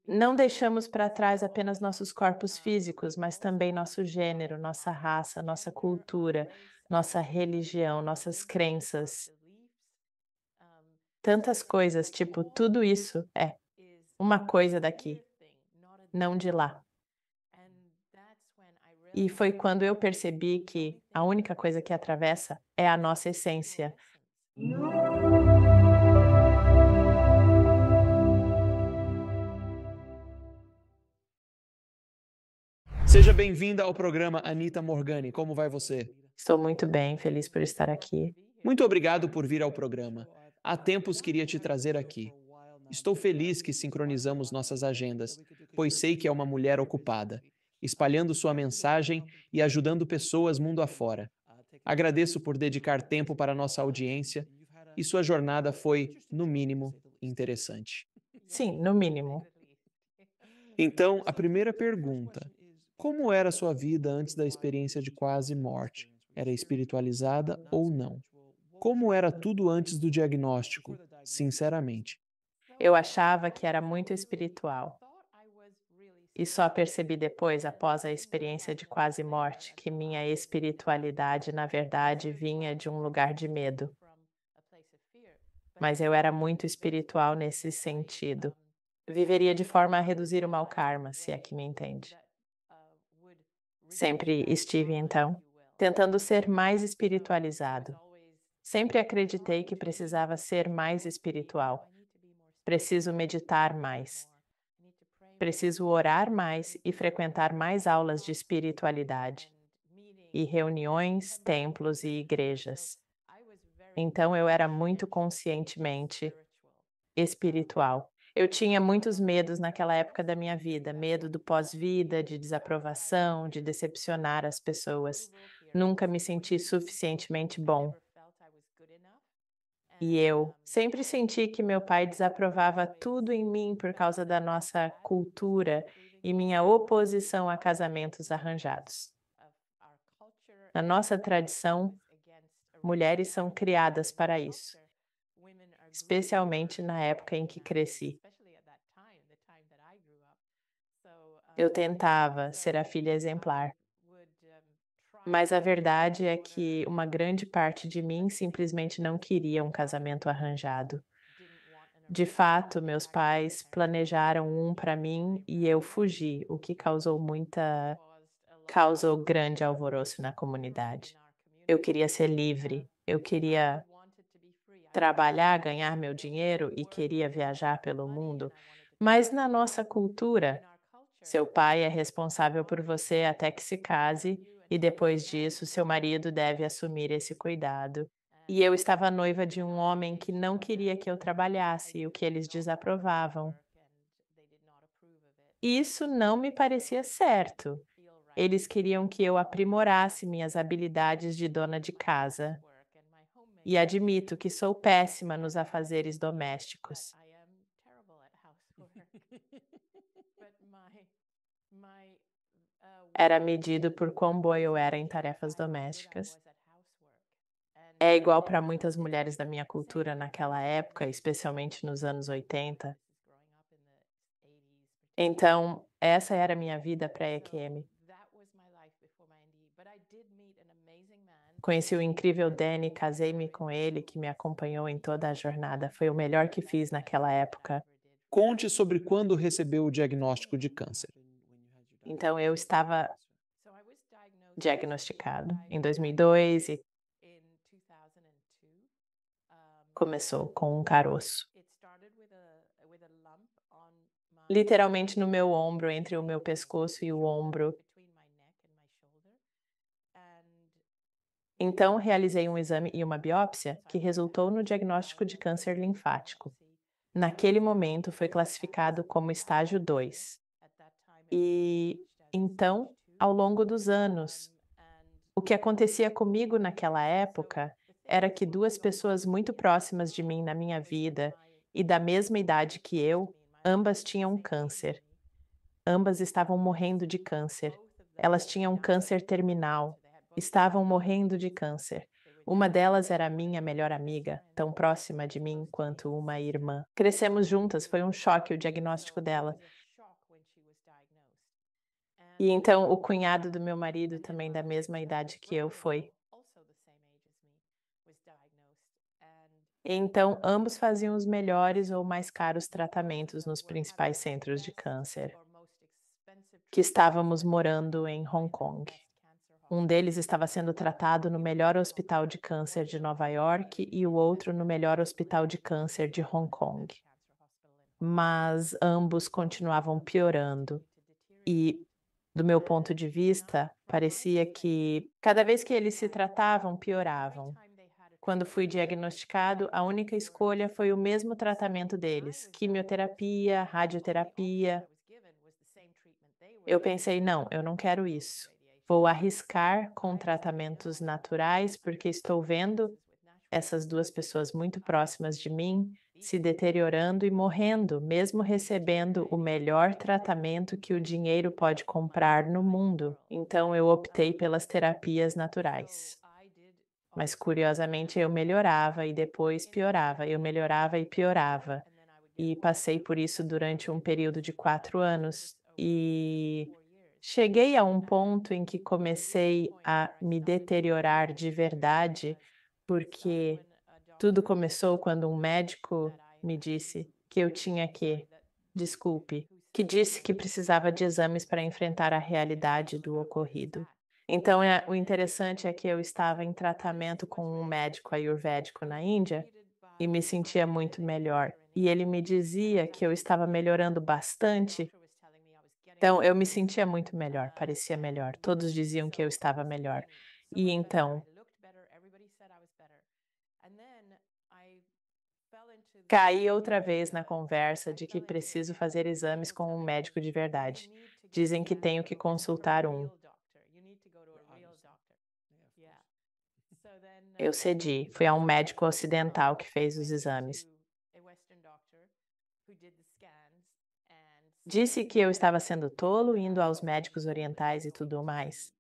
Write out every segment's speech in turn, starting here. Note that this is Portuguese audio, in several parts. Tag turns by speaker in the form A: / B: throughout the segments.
A: Não deixamos para trás apenas nossos corpos físicos, mas também nosso gênero, nossa raça, nossa cultura, nossa religião, nossas crenças. Tantas coisas, tipo, tudo isso é uma coisa daqui, não de lá. E foi quando eu percebi que a única coisa que atravessa é a nossa essência.
B: Seja bem-vinda ao programa Anita Morgani. Como vai você?
A: Estou muito bem, feliz por estar aqui.
B: Muito obrigado por vir ao programa. Há tempos queria te trazer aqui. Estou feliz que sincronizamos nossas agendas, pois sei que é uma mulher ocupada, espalhando sua mensagem e ajudando pessoas mundo afora. Agradeço por dedicar tempo para nossa audiência e sua jornada foi, no mínimo, interessante.
A: Sim, no mínimo.
B: Então, a primeira pergunta: como era a sua vida antes da experiência de quase morte? Era espiritualizada ou não? Como era tudo antes do diagnóstico, sinceramente?
A: Eu achava que era muito espiritual. E só percebi depois, após a experiência de quase morte, que minha espiritualidade, na verdade, vinha de um lugar de medo. Mas eu era muito espiritual nesse sentido. Viveria de forma a reduzir o mau karma, se é que me entende. Sempre estive, então, tentando ser mais espiritualizado. Sempre acreditei que precisava ser mais espiritual. Preciso meditar mais. Preciso orar mais e frequentar mais aulas de espiritualidade, e reuniões, templos e igrejas. Então eu era muito conscientemente espiritual. Eu tinha muitos medos naquela época da minha vida, medo do pós-vida, de desaprovação, de decepcionar as pessoas. Nunca me senti suficientemente bom. E eu sempre senti que meu pai desaprovava tudo em mim por causa da nossa cultura e minha oposição a casamentos arranjados. Na nossa tradição, mulheres são criadas para isso, especialmente na época em que cresci. Eu tentava ser a filha exemplar, mas a verdade é que uma grande parte de mim simplesmente não queria um casamento arranjado. De fato, meus pais planejaram um para mim e eu fugi, o que causou grande alvoroço na comunidade. Eu queria ser livre, eu queria trabalhar, ganhar meu dinheiro e queria viajar pelo mundo, mas na nossa cultura, seu pai é responsável por você até que se case e depois disso seu marido deve assumir esse cuidado. E eu estava noiva de um homem que não queria que eu trabalhasse, o que eles desaprovavam. Isso não me parecia certo. Eles queriam que eu aprimorasse minhas habilidades de dona de casa. E admito que sou péssima nos afazeres domésticos. Era medido por quão boa eu era em tarefas domésticas. É igual para muitas mulheres da minha cultura naquela época, especialmente nos anos 80. Então, essa era a minha vida pré-EQM. Conheci o incrível Danny, casei-me com ele, que me acompanhou em toda a jornada. Foi o melhor que fiz naquela época.
B: Conte sobre quando recebeu o diagnóstico de câncer.
A: Então, eu estava diagnosticado em 2002 e começou com um caroço. Literalmente no meu ombro, entre o meu pescoço e o ombro. Então, realizei um exame e uma biópsia que resultou no diagnóstico de câncer linfático. Naquele momento, foi classificado como estágio 2. E então, ao longo dos anos, o que acontecia comigo naquela época era que duas pessoas muito próximas de mim na minha vida e da mesma idade que eu, ambas tinham câncer. Ambas estavam morrendo de câncer. Elas tinham câncer terminal. Estavam morrendo de câncer. Uma delas era minha melhor amiga, tão próxima de mim quanto uma irmã. Crescemos juntas, foi um choque o diagnóstico dela. E então o cunhado do meu marido, também da mesma idade que eu, foi. Então, ambos faziam os melhores ou mais caros tratamentos nos principais centros de câncer, que estávamos morando em Hong Kong. Um deles estava sendo tratado no melhor hospital de câncer de Nova York e o outro no melhor hospital de câncer de Hong Kong. Mas ambos continuavam piorando. E, do meu ponto de vista, parecia que cada vez que eles se tratavam, pioravam. Quando fui diagnosticado, a única escolha foi o mesmo tratamento deles: quimioterapia, radioterapia. Eu pensei: não, eu não quero isso. Vou arriscar com tratamentos naturais, porque estou vendo essas duas pessoas muito próximas de mim se deteriorando e morrendo, mesmo recebendo o melhor tratamento que o dinheiro pode comprar no mundo. Então eu optei pelas terapias naturais. Mas curiosamente eu melhorava e depois piorava, eu melhorava e piorava. E passei por isso durante um período de 4 anos. E cheguei a um ponto em que comecei a me deteriorar de verdade, porque tudo começou quando um médico me disse que eu tinha que disse que precisava de exames para enfrentar a realidade do ocorrido. Então, o interessante é que eu estava em tratamento com um médico ayurvédico na Índia e me sentia muito melhor. E ele me dizia que eu estava melhorando bastante, então eu me sentia muito melhor, parecia melhor. Todos diziam que eu estava melhor. E então caí outra vez na conversa de que preciso fazer exames com um médico de verdade. Dizem que tenho que consultar um. Eu cedi, fui a um médico ocidental que fez os exames. Disse que eu estava sendo tolo, indo aos médicos orientais e tudo mais.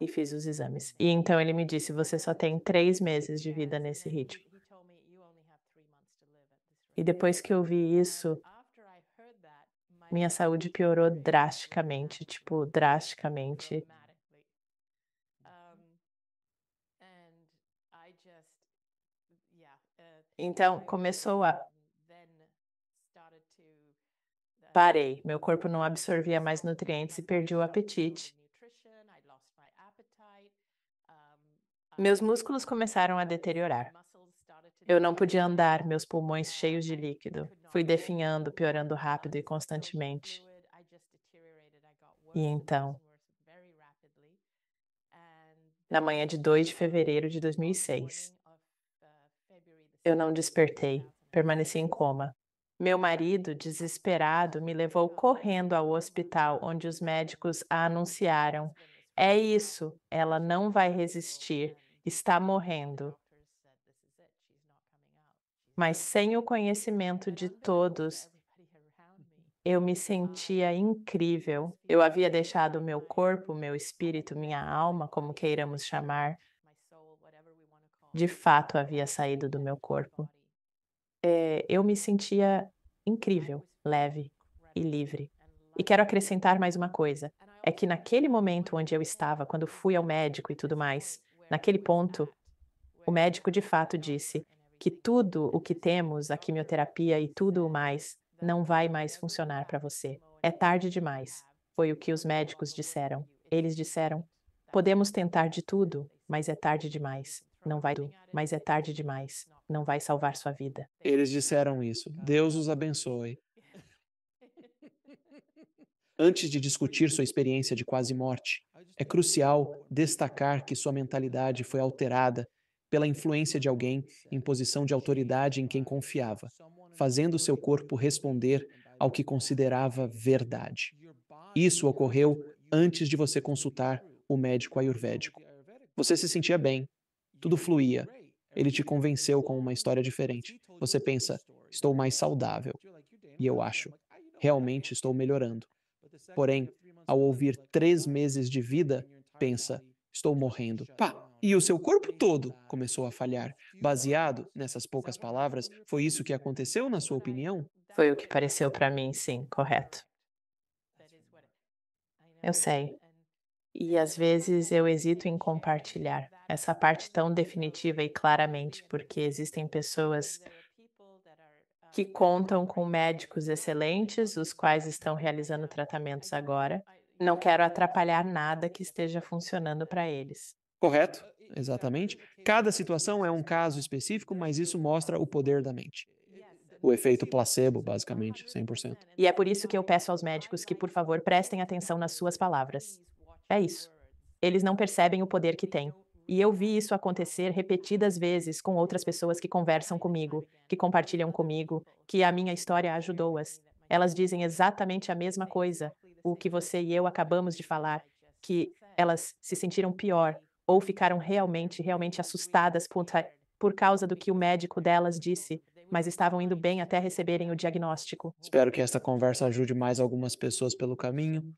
A: E fiz os exames. E então ele me disse: você só tem 3 meses de vida nesse ritmo. E depois que eu vi isso, minha saúde piorou drasticamente, tipo, drasticamente. Então começou a parei, meu corpo não absorvia mais nutrientes e perdi o apetite. Meus músculos começaram a deteriorar. Eu não podia andar, meus pulmões cheios de líquido. Fui definhando, piorando rápido e constantemente. E então, na manhã de 2 de fevereiro de 2006, eu não despertei, permaneci em coma. Meu marido, desesperado, me levou correndo ao hospital, onde os médicos a anunciaram: é isso, ela não vai resistir, está morrendo. Mas sem o conhecimento de todos, eu me sentia incrível. Eu havia deixado o meu corpo, meu espírito, minha alma, como queiramos chamar, de fato havia saído do meu corpo. Eu me sentia incrível, leve e livre. E quero acrescentar mais uma coisa, é que naquele momento onde eu estava, quando fui ao médico e tudo mais, naquele ponto, o médico de fato disse que tudo o que temos, a quimioterapia e tudo o mais, não vai mais funcionar para você. É tarde demais. Foi o que os médicos disseram. Eles disseram: podemos tentar de tudo, mas é tarde demais. Não vai, mas é tarde demais. Não vai salvar sua vida.
B: Eles disseram isso. Deus os abençoe. Antes de discutir sua experiência de quase morte, é crucial destacar que sua mentalidade foi alterada pela influência de alguém em posição de autoridade em quem confiava, fazendo seu corpo responder ao que considerava verdade. Isso ocorreu antes de você consultar o médico ayurvédico. Você se sentia bem, tudo fluía. Ele te convenceu com uma história diferente. Você pensa, estou mais saudável. E eu acho, realmente estou melhorando. Porém, ao ouvir 3 meses de vida, pensa, estou morrendo. Pá! E o seu corpo todo começou a falhar. Baseado nessas poucas palavras, foi isso que aconteceu, na sua opinião?
A: Foi o que pareceu para mim, sim, correto. Eu sei. E às vezes eu hesito em compartilhar essa parte tão definitiva e claramente, porque existem pessoas que contam com médicos excelentes, os quais estão realizando tratamentos agora. Não quero atrapalhar nada que esteja funcionando para eles.
B: Correto? Exatamente. Cada situação é um caso específico, mas isso mostra o poder da mente. O efeito placebo, basicamente, 100%.
A: E é por isso que eu peço aos médicos que, por favor, prestem atenção nas suas palavras. É isso. Eles não percebem o poder que têm. E eu vi isso acontecer repetidas vezes com outras pessoas que conversam comigo, que compartilham comigo, que a minha história ajudou-as. Elas dizem exatamente a mesma coisa, o que você e eu acabamos de falar, que elas se sentiram pior ou ficaram realmente assustadas por causa do que o médico delas disse, mas estavam indo bem até receberem o diagnóstico.
B: Espero que esta conversa ajude mais algumas pessoas pelo caminho.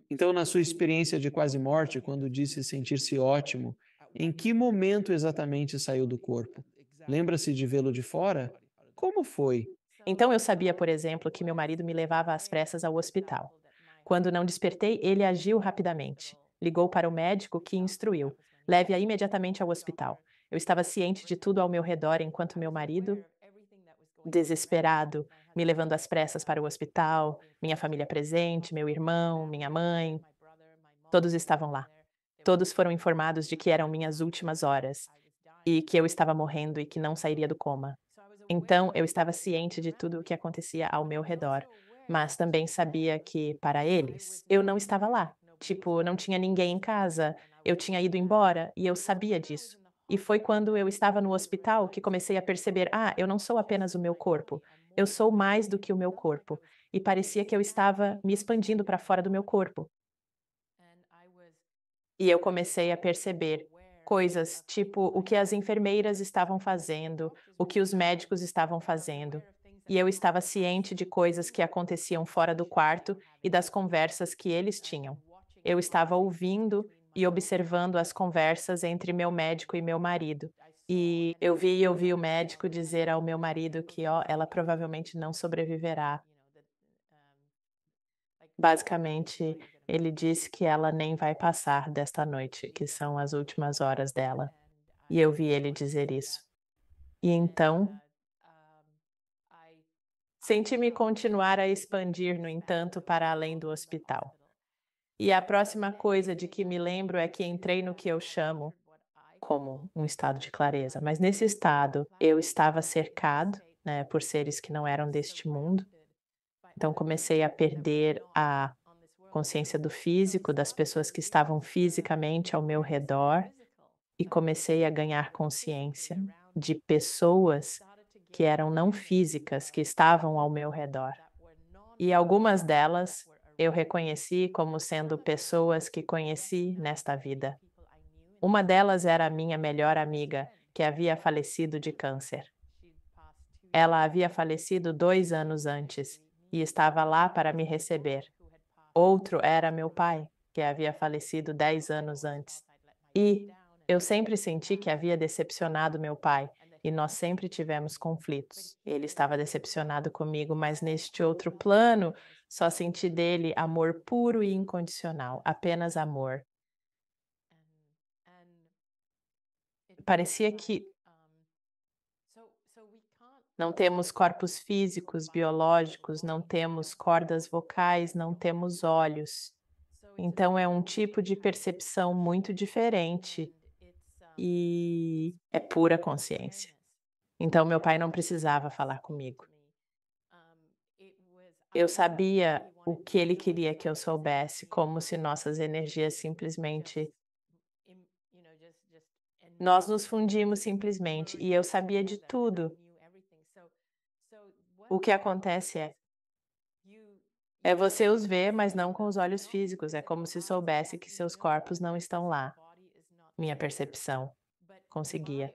B: Então, na sua experiência de quase morte, quando disse sentir-se ótimo, em que momento exatamente saiu do corpo? Lembra-se de vê-lo de fora? Como foi?
A: Então eu sabia, por exemplo, que meu marido me levava às pressas ao hospital. Quando não despertei, ele agiu rapidamente. Ligou para o médico, que instruiu: leve-a imediatamente ao hospital. Eu estava ciente de tudo ao meu redor enquanto meu marido, desesperado, me levando às pressas para o hospital, minha família presente, meu irmão, minha mãe, todos estavam lá. Todos foram informados de que eram minhas últimas horas e que eu estava morrendo e que não sairia do coma. Então, eu estava ciente de tudo o que acontecia ao meu redor, mas também sabia que, para eles, eu não estava lá. Tipo, não tinha ninguém em casa, eu tinha ido embora e eu sabia disso. E foi quando eu estava no hospital que comecei a perceber: ah, eu não sou apenas o meu corpo, eu sou mais do que o meu corpo. E parecia que eu estava me expandindo para fora do meu corpo. E eu comecei a perceber coisas, tipo, o que as enfermeiras estavam fazendo, o que os médicos estavam fazendo. E eu estava ciente de coisas que aconteciam fora do quarto e das conversas que eles tinham. Eu estava ouvindo e observando as conversas entre meu médico e meu marido. E eu vi o médico dizer ao meu marido que, ó, ela provavelmente não sobreviverá. Basicamente, ele disse que ela nem vai passar desta noite, que são as últimas horas dela. E eu vi ele dizer isso. E então, senti-me continuar a expandir, no entanto, para além do hospital. E a próxima coisa de que me lembro é que entrei no que eu chamo como um estado de clareza, mas nesse estado eu estava cercado, né, por seres que não eram deste mundo. Então comecei a perder a consciência do físico, das pessoas que estavam fisicamente ao meu redor, e comecei a ganhar consciência de pessoas que eram não físicas, que estavam ao meu redor. E algumas delas eu reconheci como sendo pessoas que conheci nesta vida. Uma delas era a minha melhor amiga, que havia falecido de câncer. Ela havia falecido 2 anos antes e estava lá para me receber. Outro era meu pai, que havia falecido 10 anos antes. E eu sempre senti que havia decepcionado meu pai, e nós sempre tivemos conflitos. Ele estava decepcionado comigo, mas neste outro plano, só senti dele amor puro e incondicional, apenas amor. Parecia que não temos corpos físicos, biológicos, não temos cordas vocais, não temos olhos. Então é um tipo de percepção muito diferente e é pura consciência. Então meu pai não precisava falar comigo. Eu sabia o que ele queria que eu soubesse, como se nossas energias simplesmente nós nos fundimos simplesmente e eu sabia de tudo. O que acontece é você os vê, mas não com os olhos físicos, é como se soubesse que seus corpos não estão lá. Minha percepção conseguia.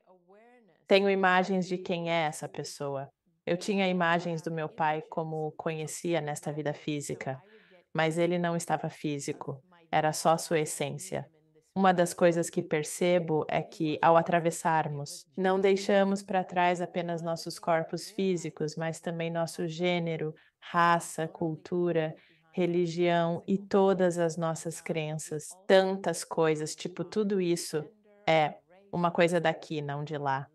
A: Tenho imagens de quem é essa pessoa. Eu tinha imagens do meu pai como o conhecia nesta vida física, mas ele não estava físico, era só sua essência. Uma das coisas que percebo é que, ao atravessarmos, não deixamos para trás apenas nossos corpos físicos, mas também nosso gênero, raça, cultura, religião e todas as nossas crenças. Tantas coisas, tipo, tudo isso é uma coisa daqui, não de lá.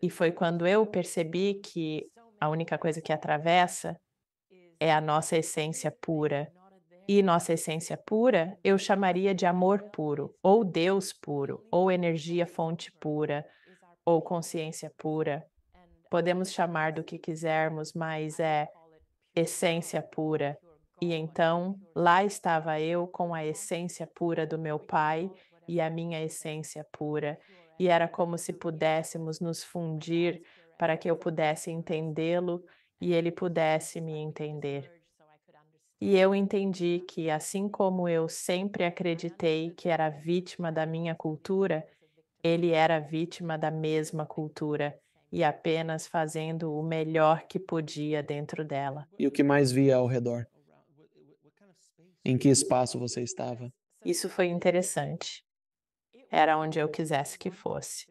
A: E foi quando eu percebi que a única coisa que atravessa é a nossa essência pura. E nossa essência pura, eu chamaria de amor puro, ou Deus puro, ou energia fonte pura, ou consciência pura. Podemos chamar do que quisermos, mas é essência pura. E então, lá estava eu com a essência pura do meu pai e a minha essência pura, e era como se pudéssemos nos fundir para que eu pudesse entendê-lo e ele pudesse me entender. E eu entendi que, assim como eu sempre acreditei que era vítima da minha cultura, ele era vítima da mesma cultura e apenas fazendo o melhor que podia dentro dela.
B: E o que mais via ao redor? Em que espaço você estava?
A: Isso foi interessante. Era onde eu quisesse que fosse.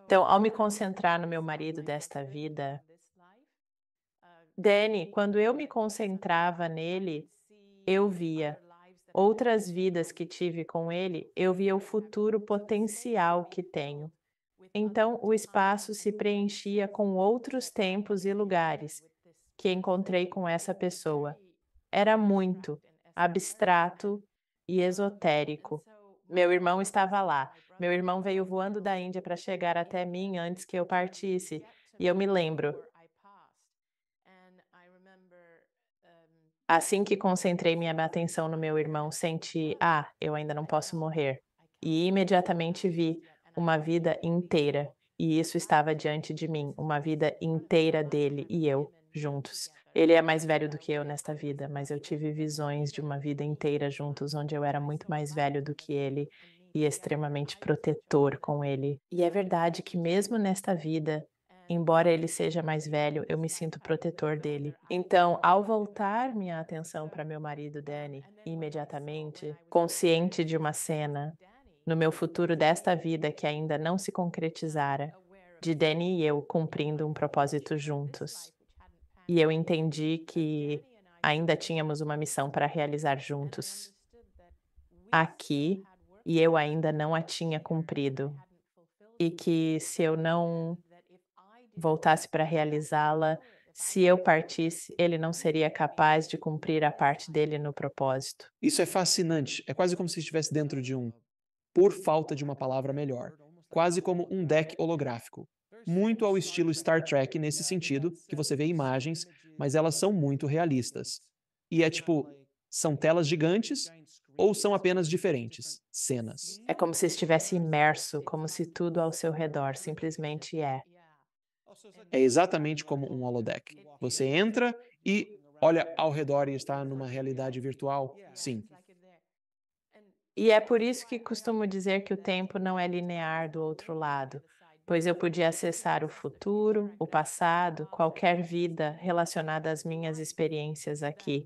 A: Então, ao me concentrar no meu marido desta vida, Danny, quando eu me concentrava nele, eu via outras vidas que tive com ele, eu via o futuro potencial que tenho. Então, o espaço se preenchia com outros tempos e lugares que encontrei com essa pessoa. Era muito abstrato e esotérico. Meu irmão estava lá. Meu irmão veio voando da Índia para chegar até mim antes que eu partisse. E eu me lembro, assim que concentrei minha atenção no meu irmão, senti: "Ah, eu ainda não posso morrer". E imediatamente vi uma vida inteira, e isso estava diante de mim, uma vida inteira dele e eu juntos. Ele é mais velho do que eu nesta vida, mas eu tive visões de uma vida inteira juntos, onde eu era muito mais velho do que ele e extremamente protetor com ele. E é verdade que mesmo nesta vida, embora ele seja mais velho, eu me sinto protetor dele. Então, ao voltar minha atenção para meu marido Danny, imediatamente, consciente de uma cena no meu futuro desta vida que ainda não se concretizara, de Danny e eu cumprindo um propósito juntos. E eu entendi que ainda tínhamos uma missão para realizar juntos aqui e eu ainda não a tinha cumprido. E que se eu não voltasse para realizá-la, se eu partisse, ele não seria capaz de cumprir a parte dele no propósito.
B: Isso é fascinante. É quase como se estivesse dentro de um, por falta de uma palavra melhor, quase como um deck holográfico. Muito ao estilo Star Trek nesse sentido, que você vê imagens, mas elas são muito realistas. E é tipo, são telas gigantes ou são apenas diferentes cenas?
A: É como se estivesse imerso, como se tudo ao seu redor simplesmente é.
B: É exatamente como um holodeck. Você entra e olha ao redor e está numa realidade virtual? Sim.
A: E é por isso que costumo dizer que o tempo não é linear do outro lado, pois eu podia acessar o futuro, o passado, qualquer vida relacionada às minhas experiências aqui.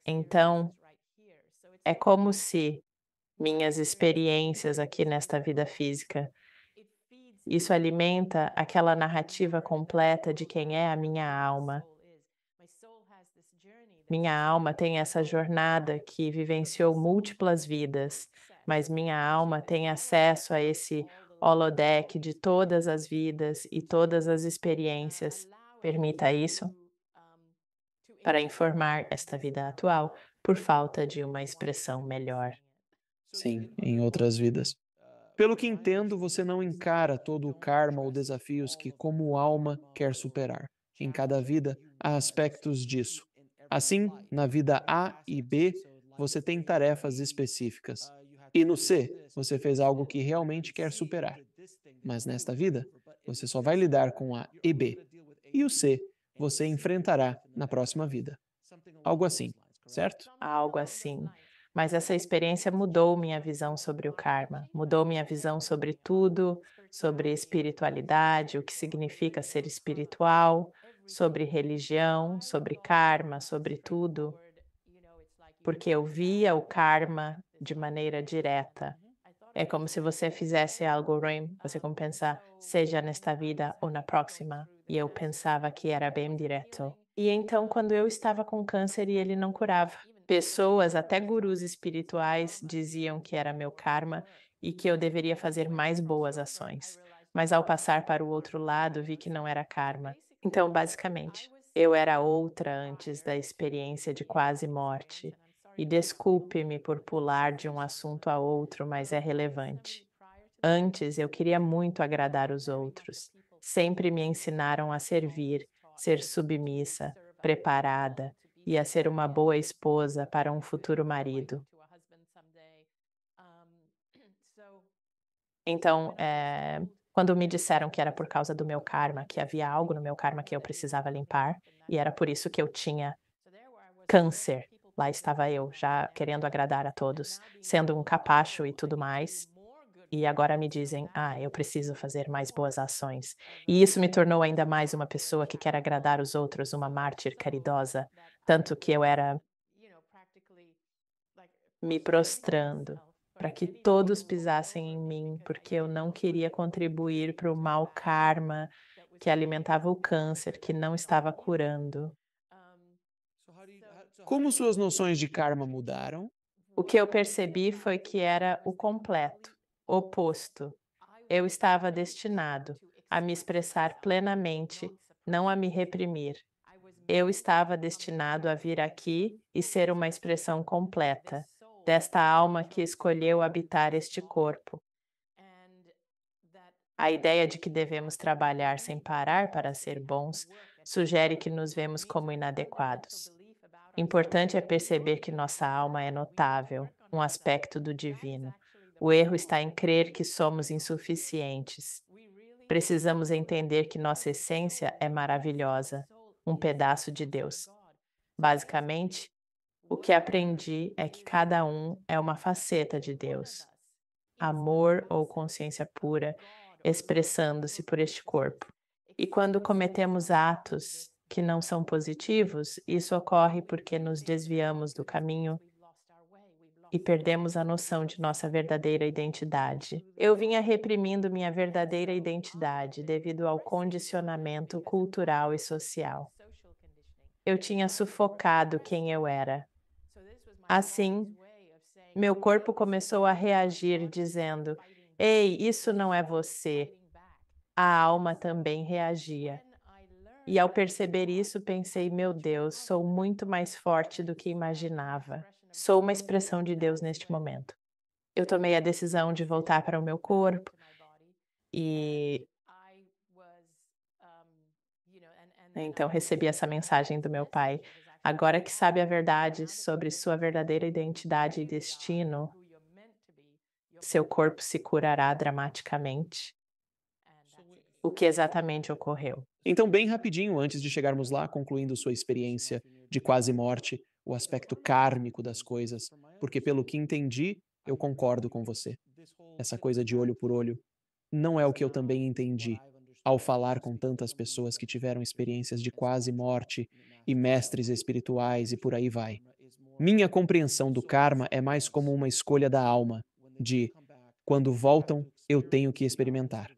A: Então, é como se minhas experiências aqui nesta vida física, isso alimenta aquela narrativa completa de quem é a minha alma. Minha alma tem essa jornada que vivenciou múltiplas vidas, mas minha alma tem acesso a esse holodeck de todas as vidas e todas as experiências. Permita isso para informar esta vida atual por falta de uma expressão melhor.
B: Sim, em outras vidas. Pelo que entendo, você não encara todo o karma ou desafios que, como alma, quer superar. Em cada vida, há aspectos disso. Assim, na vida A e B, você tem tarefas específicas. E no C, você fez algo que realmente quer superar. Mas nesta vida, você só vai lidar com A e B. E o C, você enfrentará na próxima vida. Algo assim, certo?
A: Algo assim. Mas essa experiência mudou minha visão sobre o karma, mudou minha visão sobre tudo, sobre espiritualidade, o que significa ser espiritual, sobre religião, sobre karma, sobre tudo. porque eu via o karma de maneira direta. É como se você fizesse algo ruim, você como pensar, seja nesta vida ou na próxima. E eu pensava que era bem direto. E então, quando eu estava com câncer e ele não curava, pessoas, até gurus espirituais, diziam que era meu karma e que eu deveria fazer mais boas ações. Mas ao passar para o outro lado, vi que não era karma. Então, basicamente, eu era outra antes da experiência de quase morte. E desculpe-me por pular de um assunto a outro, mas é relevante. Antes eu queria muito agradar os outros. Sempre me ensinaram a servir, ser submissa, preparada e a ser uma boa esposa para um futuro marido. Então, quando me disseram que era por causa do meu karma, que havia algo no meu karma que eu precisava limpar, e era por isso que eu tinha câncer. Lá estava eu, já querendo agradar a todos, sendo um capacho e tudo mais. E agora me dizem: "Ah, eu preciso fazer mais boas ações". E isso me tornou ainda mais uma pessoa que quer agradar os outros, uma mártir caridosa, tanto que eu era me prostrando para que todos pisassem em mim, porque eu não queria contribuir para o mau karma que alimentava o câncer que não estava curando.
B: Como suas noções de karma mudaram?
A: O que eu percebi foi que era o completo, oposto. Eu estava destinado a me expressar plenamente, não a me reprimir. Eu estava destinado a vir aqui e ser uma expressão completa desta alma que escolheu habitar este corpo. A ideia de que devemos trabalhar sem parar para ser bons sugere que nos vemos como inadequados. Importante é perceber que nossa alma é notável, um aspecto do divino. O erro está em crer que somos insuficientes. Precisamos entender que nossa essência é maravilhosa, um pedaço de Deus. Basicamente, o que aprendi é que cada um é uma faceta de Deus, amor ou consciência pura, expressando-se por este corpo. E quando cometemos atos que não são positivos, isso ocorre porque nos desviamos do caminho e perdemos a noção de nossa verdadeira identidade. Eu vinha reprimindo minha verdadeira identidade devido ao condicionamento cultural e social. Eu tinha sufocado quem eu era. Assim, meu corpo começou a reagir, dizendo: "Ei, isso não é você." A alma também reagia. E ao perceber isso, pensei: meu Deus, sou muito mais forte do que imaginava. Sou uma expressão de Deus neste momento. Eu tomei a decisão de voltar para o meu corpo e então recebi essa mensagem do meu pai. Agora que sabe a verdade sobre sua verdadeira identidade e destino, seu corpo se curará dramaticamente. O que exatamente ocorreu?
B: Então, bem rapidinho, antes de chegarmos lá, concluindo sua experiência de quase morte, o aspecto kármico das coisas, porque pelo que entendi, eu concordo com você. Essa coisa de olho por olho não é o que eu também entendi ao falar com tantas pessoas que tiveram experiências de quase morte e mestres espirituais e por aí vai. Minha compreensão do karma é mais como uma escolha da alma, de quando voltam, eu tenho que experimentar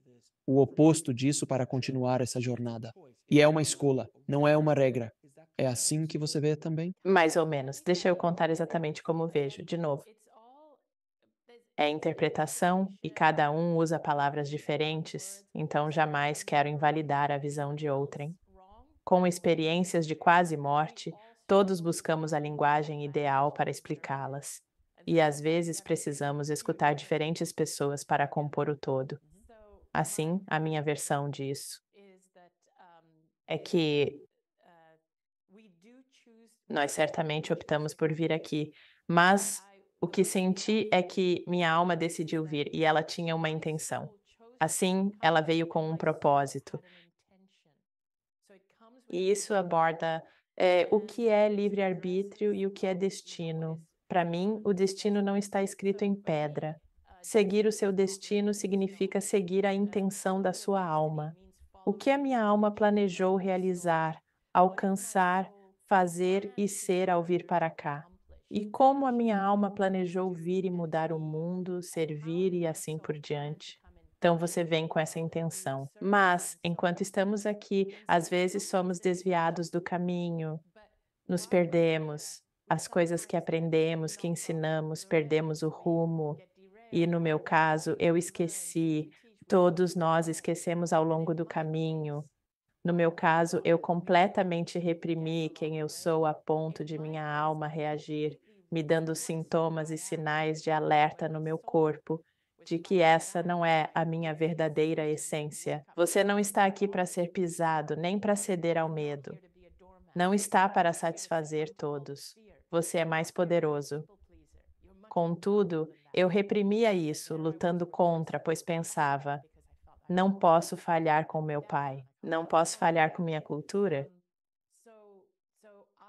B: o oposto disso para continuar essa jornada. E é uma escolha, não é uma regra. É assim que você vê também?
A: Mais ou menos. Deixa eu contar exatamente como vejo. De novo, é interpretação e cada um usa palavras diferentes, então jamais quero invalidar a visão de outrem. Com experiências de quase morte, todos buscamos a linguagem ideal para explicá-las. E às vezes precisamos escutar diferentes pessoas para compor o todo. Assim, a minha versão disso é que nós certamente optamos por vir aqui, mas o que senti é que minha alma decidiu vir e ela tinha uma intenção. Assim, ela veio com um propósito. E isso aborda, o que é livre-arbítrio e o que é destino. Para mim, o destino não está escrito em pedra. Seguir o seu destino significa seguir a intenção da sua alma. O que a minha alma planejou realizar, alcançar, fazer e ser ao vir para cá. e como a minha alma planejou vir e mudar o mundo, servir e assim por diante. Então você vem com essa intenção. Mas, enquanto estamos aqui, às vezes somos desviados do caminho, nos perdemos. As coisas que aprendemos, que ensinamos, perdemos o rumo. E no meu caso, eu esqueci. Todos nós esquecemos ao longo do caminho. No meu caso, eu completamente reprimi quem eu sou a ponto de minha alma reagir, me dando sintomas e sinais de alerta no meu corpo, de que essa não é a minha verdadeira essência. Você não está aqui para ser pisado, nem para ceder ao medo. Não está para satisfazer todos. Você é mais poderoso. Contudo, eu reprimia isso, lutando contra, pois pensava: não posso falhar com meu pai, não posso falhar com minha cultura.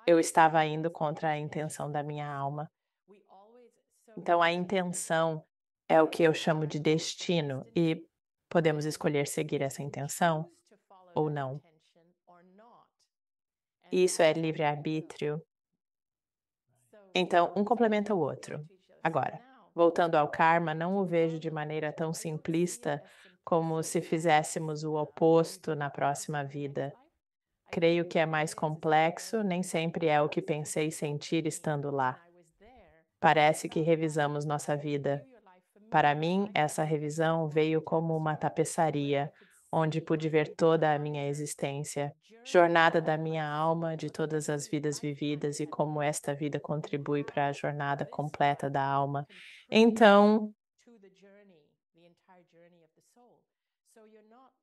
A: Eu estava indo contra a intenção da minha alma. Então, a intenção é o que eu chamo de destino, e podemos escolher seguir essa intenção ou não. Isso é livre-arbítrio. Então, um complementa o outro. Agora, voltando ao karma, não o vejo de maneira tão simplista como se fizéssemos o oposto na próxima vida. Creio que é mais complexo, nem sempre é o que pensei sentir estando lá. Parece que revisamos nossa vida. Para mim, essa revisão veio como uma tapeçaria, onde pude ver toda a minha existência, jornada da minha alma, de todas as vidas vividas e como esta vida contribui para a jornada completa da alma. Então,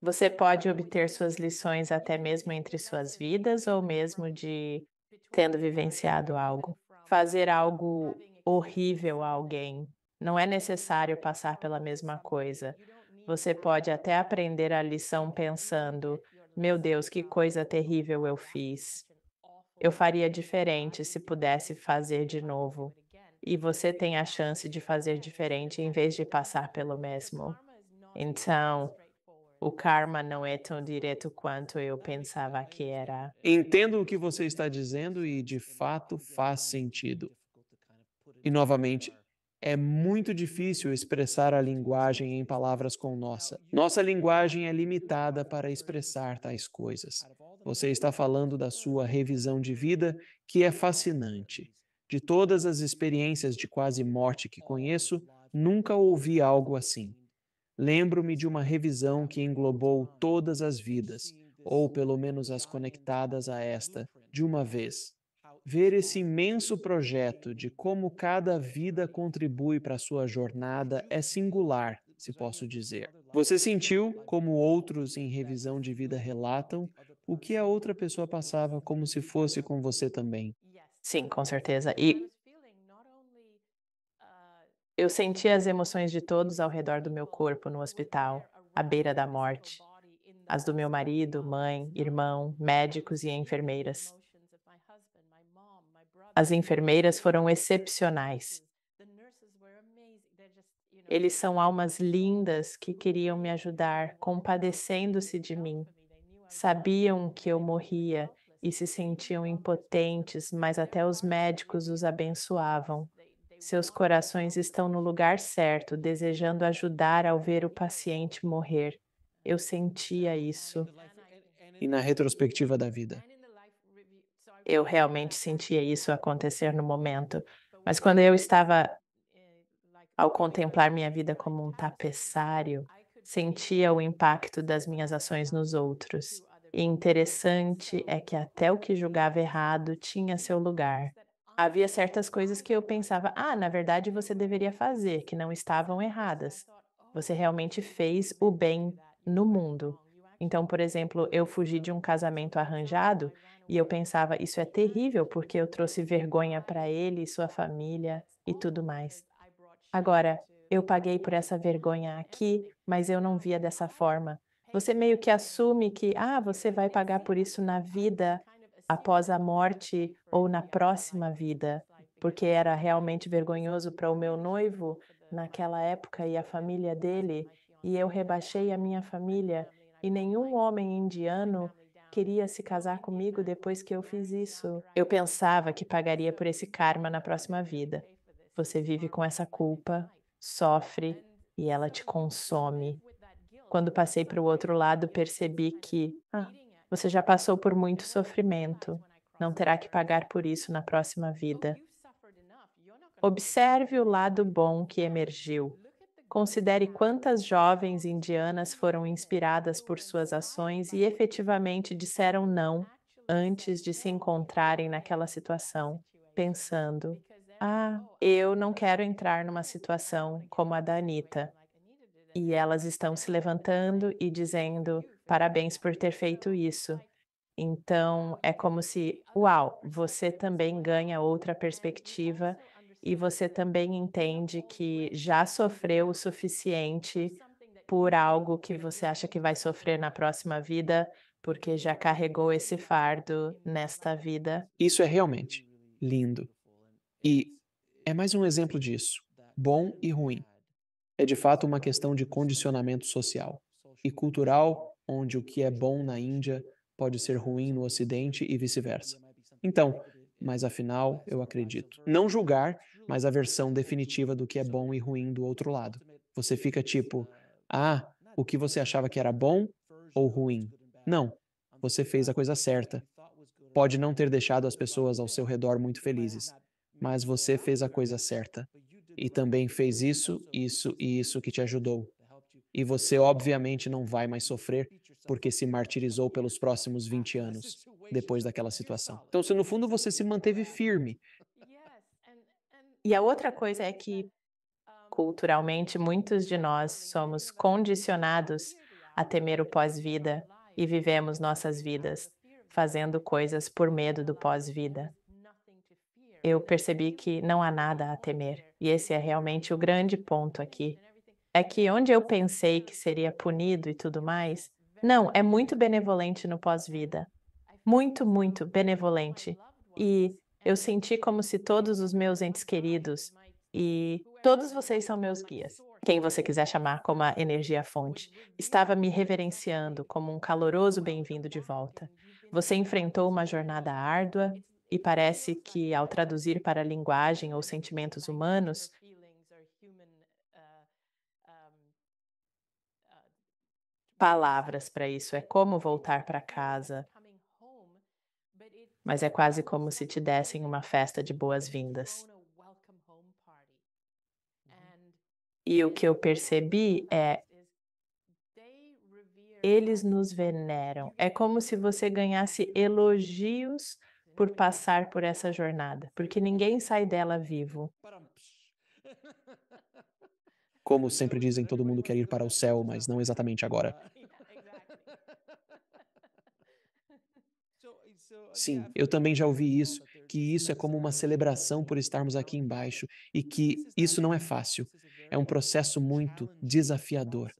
A: você pode obter suas lições até mesmo entre suas vidas ou mesmo de tendo vivenciado algo. Fazer algo horrível a alguém, não é necessário passar pela mesma coisa. Você pode até aprender a lição pensando: meu Deus, que coisa terrível eu fiz. Eu faria diferente se pudesse fazer de novo. E você tem a chance de fazer diferente em vez de passar pelo mesmo. Então, o karma não é tão direto quanto eu pensava que era.
B: Entendo o que você está dizendo e, de fato, faz sentido. E, novamente, é muito difícil expressar a linguagem em palavras com nossa. Nossa linguagem é limitada para expressar tais coisas. Você está falando da sua revisão de vida, que é fascinante. De todas as experiências de quase morte que conheço, nunca ouvi algo assim. Lembro-me de uma revisão que englobou todas as vidas, ou pelo menos as conectadas a esta, de uma vez. Ver esse imenso projeto de como cada vida contribui para a sua jornada é singular, se posso dizer. Você sentiu, como outros em revisão de vida relatam, o que a outra pessoa passava como se fosse com você também.
A: Sim, com certeza. E eu senti as emoções de todos ao redor do meu corpo no hospital, à beira da morte. As do meu marido, mãe, irmão, médicos e enfermeiras. As enfermeiras foram excepcionais. Eles são almas lindas que queriam me ajudar, compadecendo-se de mim. Sabiam que eu morria e se sentiam impotentes, mas até os médicos os abençoavam. Seus corações estão no lugar certo, desejando ajudar ao ver o paciente morrer. Eu sentia isso.
B: E na retrospectiva da vida.
A: Eu realmente sentia isso acontecer no momento. Mas quando eu estava, ao contemplar minha vida como um tapeçário, sentia o impacto das minhas ações nos outros. E interessante é que até o que julgava errado tinha seu lugar. Havia certas coisas que eu pensava: ah, na verdade você deveria fazer, que não estavam erradas. Você realmente fez o bem no mundo. Então, por exemplo, eu fugi de um casamento arranjado e eu pensava: isso é terrível porque eu trouxe vergonha para ele e sua família e tudo mais. Agora, eu paguei por essa vergonha aqui, mas eu não via dessa forma. Você meio que assume que, ah, você vai pagar por isso na vida após a morte ou na próxima vida, porque era realmente vergonhoso para o meu noivo naquela época e a família dele, e eu rebaixei a minha família, e nenhum homem indiano queria se casar comigo depois que eu fiz isso. Eu pensava que pagaria por esse karma na próxima vida. Você vive com essa culpa, sofre e ela te consome. Quando passei para o outro lado, percebi que, você já passou por muito sofrimento, não terá que pagar por isso na próxima vida. Observe o lado bom que emergiu. Considere quantas jovens indianas foram inspiradas por suas ações e efetivamente disseram não antes de se encontrarem naquela situação, pensando: eu não quero entrar numa situação como a da Anita. E elas estão se levantando e dizendo: parabéns por ter feito isso. Então, é como se, uau, você também ganha outra perspectiva e você também entende que já sofreu o suficiente por algo que você acha que vai sofrer na próxima vida, porque já carregou esse fardo nesta vida.
B: Isso é realmente lindo. E é mais um exemplo disso, bom e ruim. É de fato uma questão de condicionamento social e cultural, onde o que é bom na Índia pode ser ruim no Ocidente e vice-versa. Então, mas afinal, eu acredito. Não julgar, mas a versão definitiva do que é bom e ruim do outro lado. Você fica tipo, o que você achava que era bom ou ruim? Não, você fez a coisa certa. Pode não ter deixado as pessoas ao seu redor muito felizes, mas você fez a coisa certa. E também fez isso, isso e isso que te ajudou. E você obviamente não vai mais sofrer porque se martirizou pelos próximos 20 anos depois daquela situação. Então, se no fundo você se manteve firme,
A: E a outra coisa é que, culturalmente, muitos de nós somos condicionados a temer o pós-vida e vivemos nossas vidas fazendo coisas por medo do pós-vida. Eu percebi que não há nada a temer, e esse é realmente o grande ponto aqui. É que onde eu pensei que seria punido e tudo mais, não, é muito benevolente no pós-vida. Muito, muito benevolente. E eu senti como se todos os meus entes queridos e todos vocês são meus guias, quem você quiser chamar como a energia fonte, estava me reverenciando como um caloroso bem-vindo de volta. Você enfrentou uma jornada árdua e parece que, ao traduzir para a linguagem ou sentimentos humanos, palavras para isso, é como voltar para casa, mas é quase como se te dessem uma festa de boas-vindas. E o que eu percebi é, eles nos veneram. É como se você ganhasse elogios por passar por essa jornada, porque ninguém sai dela vivo.
B: como sempre dizem, todo mundo quer ir para o céu, mas não exatamente agora. Sim, eu também já ouvi isso, que isso é como uma celebração por estarmos aqui embaixo e que isso não é fácil. É um processo muito desafiador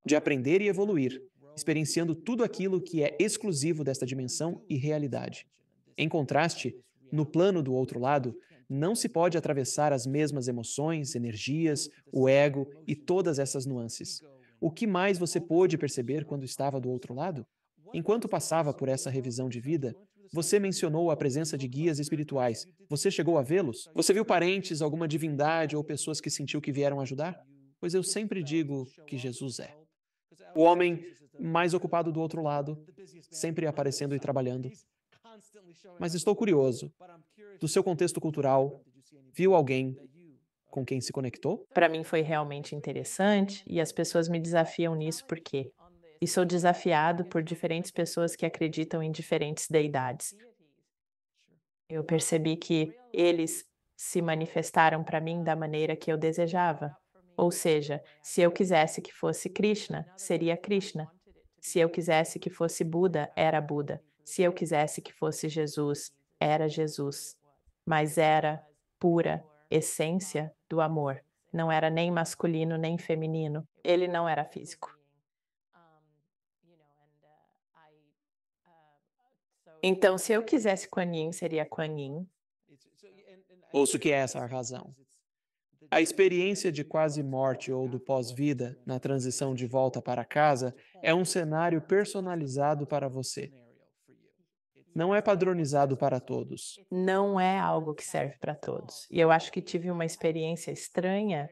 B: de aprender e evoluir, experienciando tudo aquilo que é exclusivo desta dimensão e realidade. Em contraste, no plano do outro lado, não se pode atravessar as mesmas emoções, energias, o ego e todas essas nuances. O que mais você pôde perceber quando estava do outro lado? Enquanto passava por essa revisão de vida, você mencionou a presença de guias espirituais. Você chegou a vê-los? Você viu parentes, alguma divindade ou pessoas que sentiu que vieram ajudar? Pois eu sempre digo que Jesus é. O homem mais ocupado do outro lado, sempre aparecendo e trabalhando. Mas estou curioso, do seu contexto cultural, viu alguém com quem se conectou?
A: Para mim foi realmente interessante e as pessoas me desafiam nisso porque e sou desafiado por diferentes pessoas que acreditam em diferentes deidades. Eu percebi que eles se manifestaram para mim da maneira que eu desejava. Ou seja, se eu quisesse que fosse Krishna, seria Krishna. Se eu quisesse que fosse Buda, era Buda. Se eu quisesse que fosse Jesus, era Jesus. Mas era pura essência do amor. Não era nem masculino nem feminino. Ele não era físico. Então, se eu quisesse Kuan Yin, seria Kuan Yin.
B: Ouço que é essa a razão. A experiência de quase morte ou do pós-vida, na transição de volta para casa, é um cenário personalizado para você. não é padronizado para todos.
A: Não é algo que serve para todos. E eu acho que tive uma experiência estranha.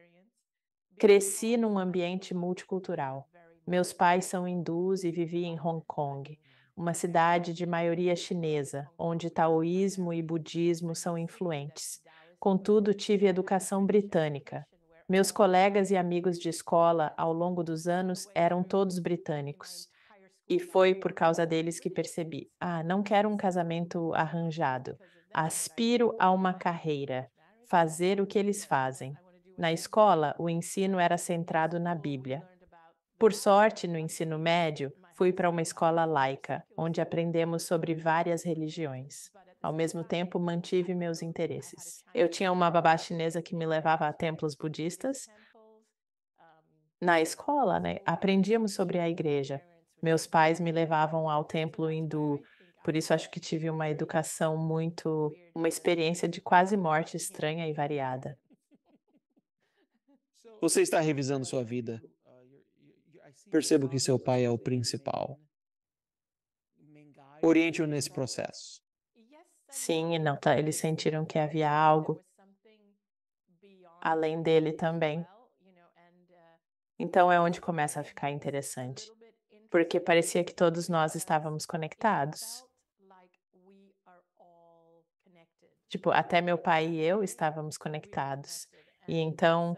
A: Cresci num ambiente multicultural. Meus pais são hindus e vivi em Hong Kong, uma cidade de maioria chinesa, onde taoísmo e budismo são influentes. Contudo, tive educação britânica. Meus colegas e amigos de escola, ao longo dos anos, eram todos britânicos. E foi por causa deles que percebi: ah, não quero um casamento arranjado. Aspiro a uma carreira, fazer o que eles fazem. Na escola, o ensino era centrado na Bíblia. Por sorte, no ensino médio, fui para uma escola laica, onde aprendemos sobre várias religiões. Ao mesmo tempo, mantive meus interesses. Eu tinha uma babá chinesa que me levava a templos budistas. Na escola, né, aprendíamos sobre a igreja. Meus pais me levavam ao templo hindu, por isso acho que tive uma educação uma experiência de quase morte estranha e variada.
B: Você está revisando sua vida. Percebo que seu pai é o principal. Oriente-o nesse processo.
A: Sim e não, tá? Eles sentiram que havia algo além dele também. Então é onde começa a ficar interessante, porque parecia que todos nós estávamos conectados. Tipo, até meu pai e eu estávamos conectados. E então,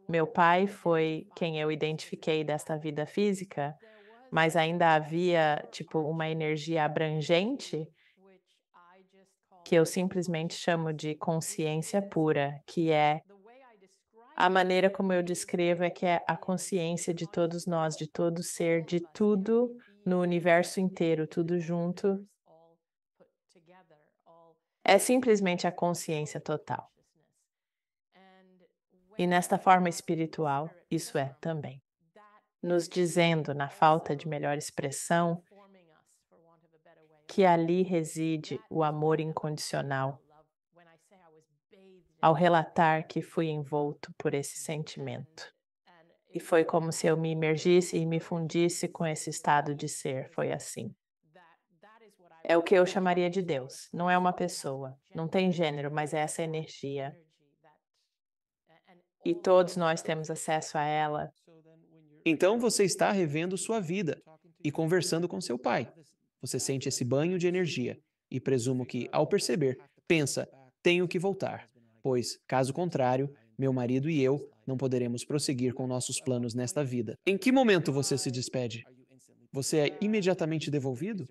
A: meu pai foi quem eu identifiquei desta vida física, mas ainda havia, tipo, uma energia abrangente que eu simplesmente chamo de consciência pura, que é a maneira como eu descrevo é que é a consciência de todos nós, de todo ser, de tudo no universo inteiro, tudo junto. É simplesmente a consciência total. E nesta forma espiritual, isso é também. Nos dizendo, na falta de melhor expressão, que ali reside o amor incondicional, ao relatar que fui envolto por esse sentimento. E foi como se eu me imergisse e me fundisse com esse estado de ser, foi assim. É o que eu chamaria de Deus, não é uma pessoa, não tem gênero, mas é essa energia. E todos nós temos acesso a ela.
B: Então você está revendo sua vida e conversando com seu pai. Você sente esse banho de energia e presumo que, ao perceber, pensa: tenho que voltar, pois, caso contrário, meu marido e eu não poderemos prosseguir com nossos planos nesta vida. Em que momento você se despede? Você é imediatamente devolvido?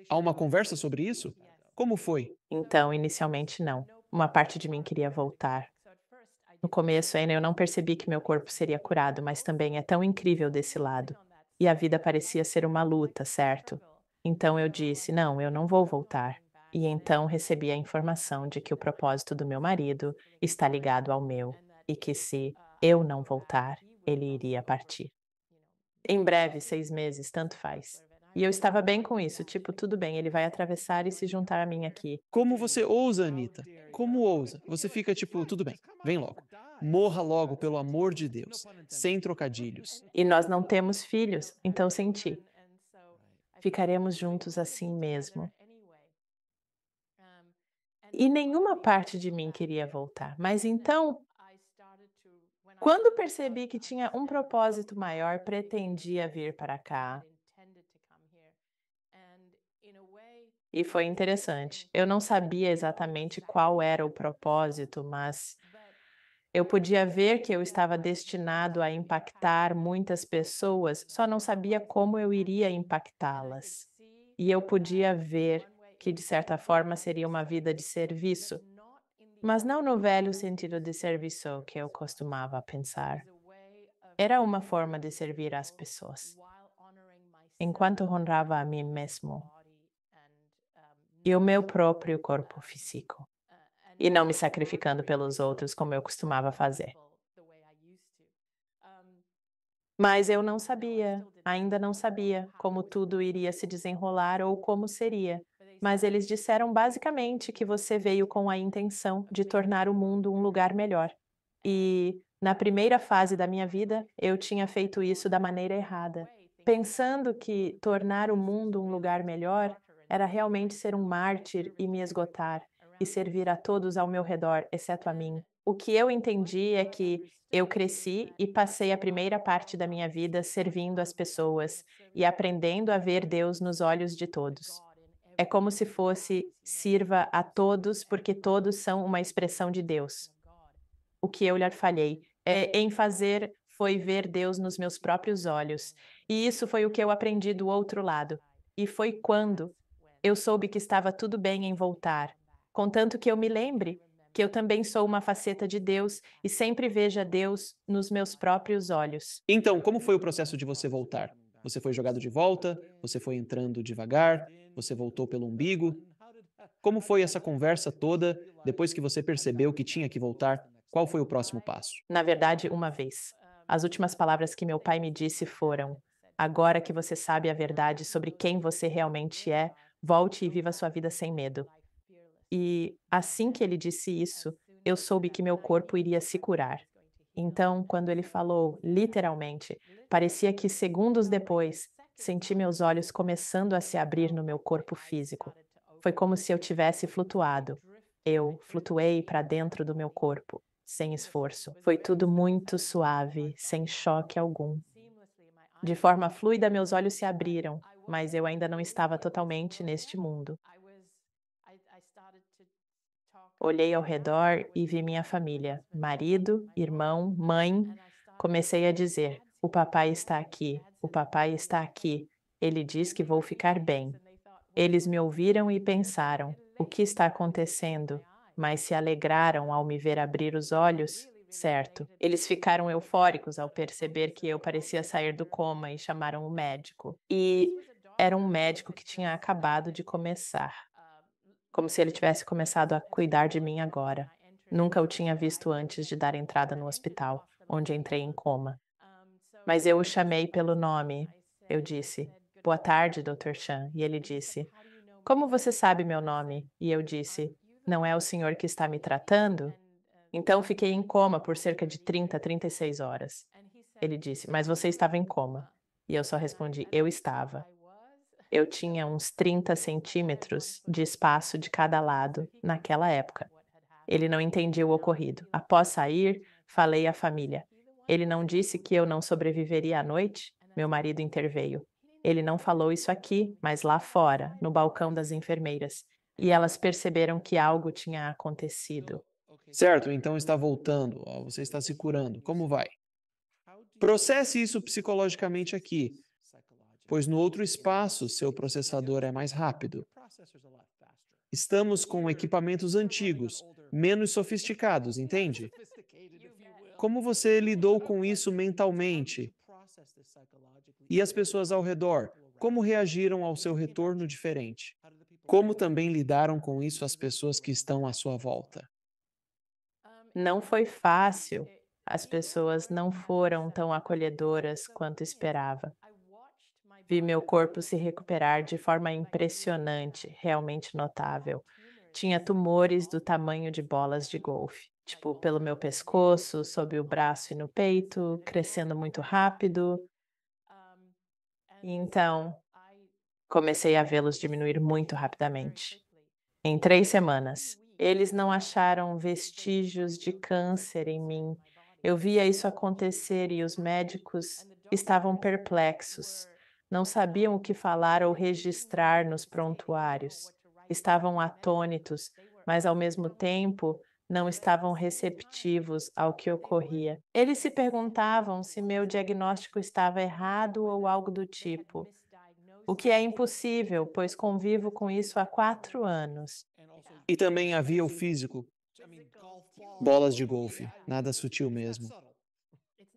B: Há uma conversa sobre isso? Como foi?
A: Então, inicialmente não. Uma parte de mim queria voltar. No começo ainda eu não percebi que meu corpo seria curado, mas também é tão incrível desse lado. E a vida parecia ser uma luta, certo? Então eu disse: não, eu não vou voltar. E então recebi a informação de que o propósito do meu marido está ligado ao meu e que se eu não voltar, ele iria partir. Em breve, 6 meses, tanto faz. E eu estava bem com isso, tipo, tudo bem, ele vai atravessar e se juntar a mim aqui.
B: Como você ousa, Anitta? Como ousa? Você fica tipo: tudo bem, vem logo. Morra logo, pelo amor de Deus, sem trocadilhos.
A: E nós não temos filhos, então senti. Ficaremos juntos assim mesmo. E nenhuma parte de mim queria voltar. Mas então, quando percebi que tinha um propósito maior, pretendia vir para cá. E foi interessante. Eu não sabia exatamente qual era o propósito, mas eu podia ver que eu estava destinado a impactar muitas pessoas, só não sabia como eu iria impactá-las. E eu podia ver que, de certa forma, seria uma vida de serviço, mas não no velho sentido de serviço que eu costumava pensar. Era uma forma de servir as pessoas, enquanto honrava a mim mesmo e o meu próprio corpo físico, e não me sacrificando pelos outros como eu costumava fazer. Mas eu não sabia, ainda não sabia como tudo iria se desenrolar ou como seria. Mas eles disseram basicamente que você veio com a intenção de tornar o mundo um lugar melhor. E na primeira fase da minha vida, eu tinha feito isso da maneira errada, pensando que tornar o mundo um lugar melhor Era realmente ser um mártir e me esgotar, e servir a todos ao meu redor, exceto a mim. O que eu entendi é que eu cresci e passei a primeira parte da minha vida servindo as pessoas e aprendendo a ver Deus nos olhos de todos. É como se fosse sirva a todos, porque todos são uma expressão de Deus. O que eu lhe falhei, em fazer foi ver Deus nos meus próprios olhos, e isso foi o que eu aprendi do outro lado. E foi quando eu soube que estava tudo bem em voltar, contanto que eu me lembre que eu também sou uma faceta de Deus e sempre veja Deus nos meus próprios olhos.
B: Então, como foi o processo de você voltar? Você foi jogado de volta? Você foi entrando devagar? Você voltou pelo umbigo? Como foi essa conversa toda depois que você percebeu que tinha que voltar? Qual foi o próximo passo?
A: Na verdade, uma vez. As últimas palavras que meu pai me disse foram: "Agora que você sabe a verdade sobre quem você realmente é, volte e viva sua vida sem medo." E assim que ele disse isso, eu soube que meu corpo iria se curar. Então, quando ele falou, literalmente, parecia que segundos depois, senti meus olhos começando a se abrir no meu corpo físico. Foi como se eu tivesse flutuado. Eu flutuei para dentro do meu corpo, sem esforço. Foi tudo muito suave, sem choque algum. De forma fluida, meus olhos se abriram, mas eu ainda não estava totalmente neste mundo. Olhei ao redor e vi minha família, marido, irmão, mãe. Comecei a dizer: "O papai está aqui, o papai está aqui. Ele diz que vou ficar bem." Eles me ouviram e pensaram: "O que está acontecendo?" Mas se alegraram ao me ver abrir os olhos, certo. Eles ficaram eufóricos ao perceber que eu parecia sair do coma e chamaram o médico. E era um médico que tinha acabado de começar. Como se ele tivesse começado a cuidar de mim agora. Nunca o tinha visto antes de dar entrada no hospital, onde entrei em coma. Mas eu o chamei pelo nome. Eu disse: "Boa tarde, Dr. Chan." E ele disse: "Como você sabe meu nome?" E eu disse: "Não é o senhor que está me tratando?" Então fiquei em coma por cerca de 36 horas. Ele disse: "Mas você estava em coma." E eu só respondi: "Eu estava." Eu tinha uns 30 centímetros de espaço de cada lado naquela época. Ele não entendia o ocorrido. Após sair, falei à família. Ele não disse que eu não sobreviveria à noite? Meu marido interveio. Ele não falou isso aqui, mas lá fora, no balcão das enfermeiras. E elas perceberam que algo tinha acontecido.
B: Certo, então está voltando, ó, você está se curando. Como vai? Processe isso psicologicamente aqui, pois no outro espaço seu processador é mais rápido. Estamos com equipamentos antigos, menos sofisticados, entende? Como você lidou com isso mentalmente? E as pessoas ao redor, como reagiram ao seu retorno diferente? Como também lidaram com isso as pessoas que estão à sua volta?
A: Não foi fácil. As pessoas não foram tão acolhedoras quanto esperava. Vi meu corpo se recuperar de forma impressionante, realmente notável. Tinha tumores do tamanho de bolas de golfe, tipo pelo meu pescoço, sob o braço e no peito, crescendo muito rápido. E então, comecei a vê-los diminuir muito rapidamente. Em 3 semanas, eles não acharam vestígios de câncer em mim. Eu via isso acontecer e os médicos estavam perplexos. Não sabiam o que falar ou registrar nos prontuários. Estavam atônitos, mas ao mesmo tempo não estavam receptivos ao que ocorria. Eles se perguntavam se meu diagnóstico estava errado ou algo do tipo. O que é impossível, pois convivo com isso há 4 anos.
B: E também havia o físico, bolas de golfe, nada sutil mesmo.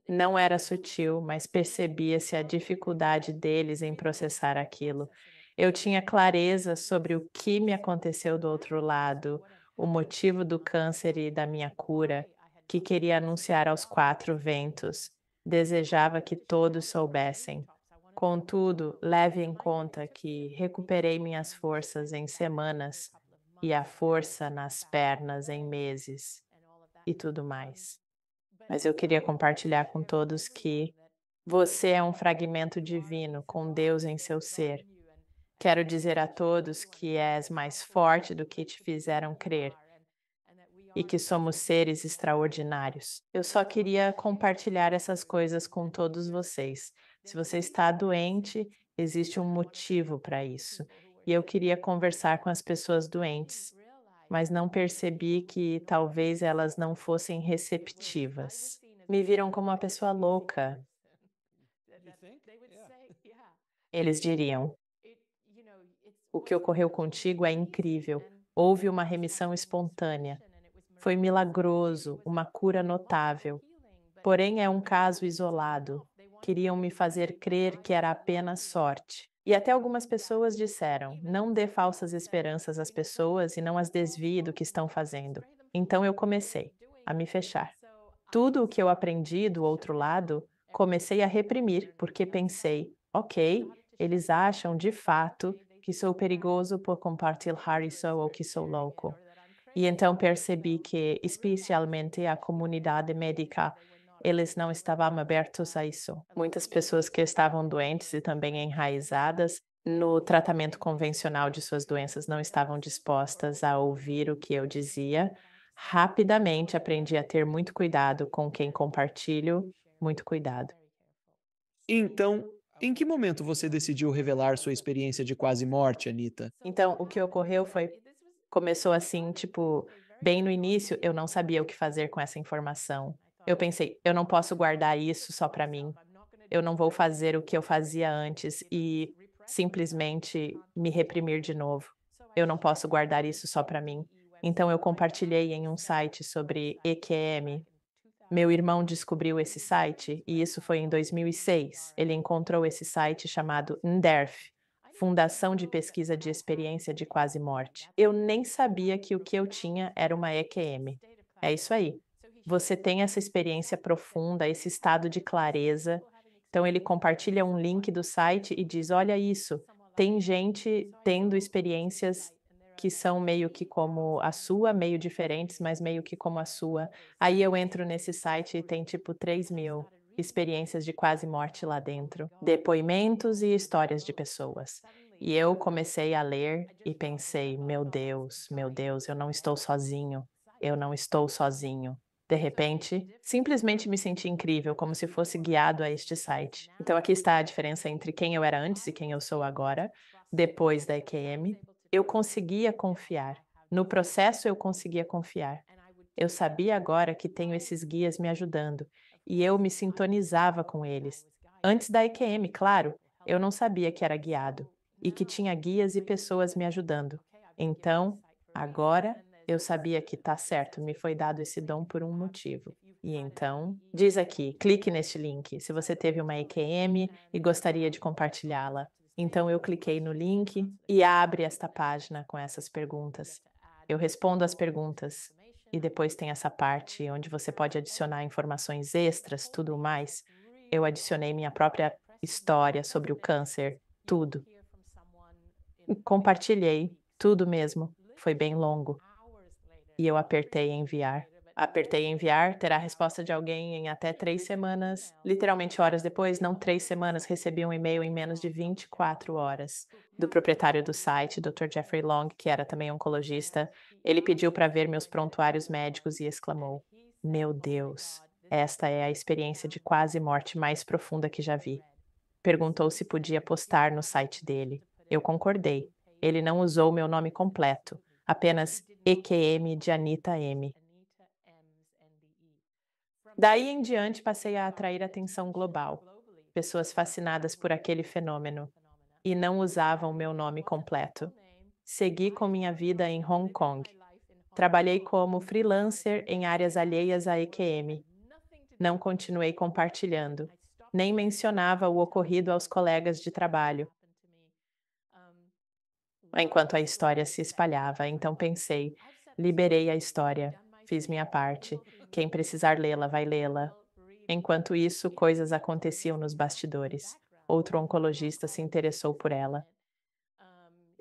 A: Não era sutil, mas percebia-se a dificuldade deles em processar aquilo. Eu tinha clareza sobre o que me aconteceu do outro lado, o motivo do câncer e da minha cura, que queria anunciar aos 4 ventos. Desejava que todos soubessem. Contudo, leve em conta que recuperei minhas forças em semanas e a força nas pernas em meses e tudo mais. Mas eu queria compartilhar com todos que você é um fragmento divino com Deus em seu ser. Quero dizer a todos que és mais forte do que te fizeram crer e que somos seres extraordinários. Eu só queria compartilhar essas coisas com todos vocês. Se você está doente, existe um motivo para isso. E eu queria conversar com as pessoas doentes, mas não percebi que talvez elas não fossem receptivas. Me viram como uma pessoa louca. Eles diriam: o que ocorreu contigo é incrível. Houve uma remissão espontânea. Foi milagroso, uma cura notável. Porém, é um caso isolado. Queriam me fazer crer que era apenas sorte. E até algumas pessoas disseram: não dê falsas esperanças às pessoas e não as desvie do que estão fazendo. Então eu comecei a me fechar. Tudo o que eu aprendi do outro lado, comecei a reprimir, porque pensei: ok, eles acham de fato que sou perigoso por compartilhar isso ou que sou louco. E então percebi que, especialmente a comunidade médica, eles não estavam abertos a isso. Muitas pessoas que estavam doentes e também enraizadas no tratamento convencional de suas doenças não estavam dispostas a ouvir o que eu dizia. Rapidamente aprendi a ter muito cuidado com quem compartilho, muito cuidado.
B: Então, em que momento você decidiu revelar sua experiência de quase morte, Anita?
A: Então, o que ocorreu foi começou assim, tipo, bem no início, eu não sabia o que fazer com essa informação. Eu pensei: "Eu não posso guardar isso só para mim. Eu não vou fazer o que eu fazia antes e simplesmente me reprimir de novo. Eu não posso guardar isso só para mim". Então eu compartilhei em um site sobre EQM. Meu irmão descobriu esse site e isso foi em 2006. Ele encontrou esse site chamado NDERF, Fundação de Pesquisa de Experiência de Quase Morte. Eu nem sabia que o que eu tinha era uma EQM. É isso aí. Você tem essa experiência profunda, esse estado de clareza. Então ele compartilha um link do site e diz: "Olha isso, tem gente tendo experiências que são meio que como a sua, meio diferentes, mas meio que como a sua". Aí eu entro nesse site e tem tipo 3.000 experiências de quase morte lá dentro, depoimentos e histórias de pessoas. E eu comecei a ler e pensei: meu Deus, eu não estou sozinho, eu não estou sozinho". De repente, simplesmente me senti incrível, como se fosse guiado a este site. Então aqui está a diferença entre quem eu era antes e quem eu sou agora, depois da EQM. Eu conseguia confiar. No processo eu conseguia confiar. Eu sabia agora que tenho esses guias me ajudando, e eu me sintonizava com eles. Antes da EQM, claro, eu não sabia que era guiado e que tinha guias e pessoas me ajudando. Então, agora eu sabia que tá certo, me foi dado esse dom por um motivo. E então, diz aqui, clique neste link se você teve uma EQM e gostaria de compartilhá-la. Então eu cliquei no link e abre esta página com essas perguntas. Eu respondo as perguntas e depois tem essa parte onde você pode adicionar informações extras, tudo mais. Eu adicionei minha própria história sobre o câncer, tudo. E compartilhei, tudo mesmo. Foi bem longo. E eu apertei enviar. Apertei enviar, terá a resposta de alguém em até 3 semanas. Literalmente horas depois, não 3 semanas, recebi um e-mail em menos de 24 horas. Do proprietário do site, Dr. Jeffrey Long, que era também oncologista. Ele pediu para ver meus prontuários médicos e exclamou: "Meu Deus, esta é a experiência de quase morte mais profunda que já vi". Perguntou se podia postar no site dele. Eu concordei. Ele não usou meu nome completo, apenas EQM de Anita M. Daí em diante passei a atrair atenção global, pessoas fascinadas por aquele fenômeno, e não usavam meu nome completo. Segui com minha vida em Hong Kong. Trabalhei como freelancer em áreas alheias à EQM. Não continuei compartilhando, nem mencionava o ocorrido aos colegas de trabalho, enquanto a história se espalhava. Então pensei: liberei a história, fiz minha parte. Quem precisar lê-la, vai lê-la. Enquanto isso, coisas aconteciam nos bastidores. Outro oncologista se interessou por ela.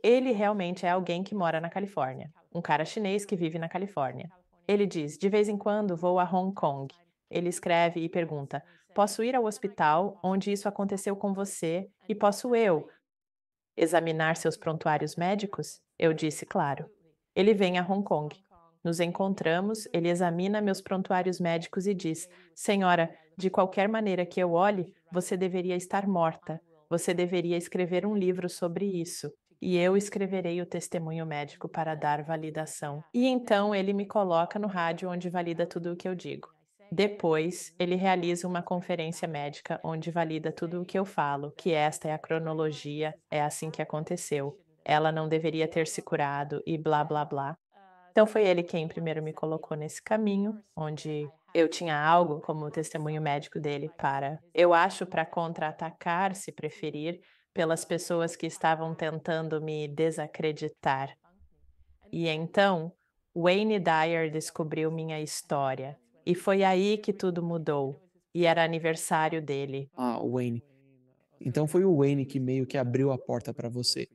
A: Ele realmente é alguém que mora na Califórnia, um cara chinês que vive na Califórnia. Ele diz: de vez em quando vou a Hong Kong. Ele escreve e pergunta: posso ir ao hospital onde isso aconteceu com você? E posso eu Examinar seus prontuários médicos? Eu disse, claro. Ele vem a Hong Kong. Nos encontramos, ele examina meus prontuários médicos e diz: Senhora, de qualquer maneira que eu olhe, você deveria estar morta. Você deveria escrever um livro sobre isso. E eu escreverei o testemunho médico para dar validação. E então ele me coloca no rádio onde valida tudo o que eu digo. Depois, ele realiza uma conferência médica onde valida tudo o que eu falo, que esta é a cronologia, é assim que aconteceu. Ela não deveria ter se curado e blá blá blá. Então foi ele quem primeiro me colocou nesse caminho, onde eu tinha algo como testemunho médico dele para, eu acho, para contra-atacar, se preferir, pelas pessoas que estavam tentando me desacreditar. E então, Wayne Dyer descobriu minha história. E foi aí que tudo mudou. E era aniversário dele.
B: Ah, o Wayne. Então foi o Wayne que meio que abriu a porta para você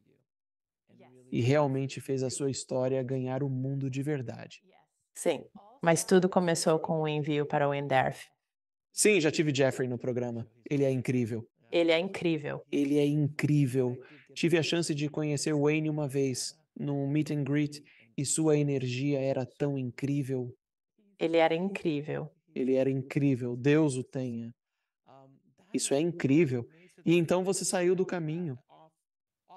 B: e realmente fez a sua história ganhar o mundo de verdade.
A: Sim, mas tudo começou com o envio para o Enderf.
B: Sim, já tive Jeffrey no programa. Ele é incrível.
A: Ele é incrível.
B: Ele é incrível. Tive a chance de conhecer o Wayne uma vez, num meet and greet, e sua energia era tão incrível.
A: Ele era incrível.
B: Ele era incrível. Deus o tenha. Isso é incrível. E então você saiu do caminho.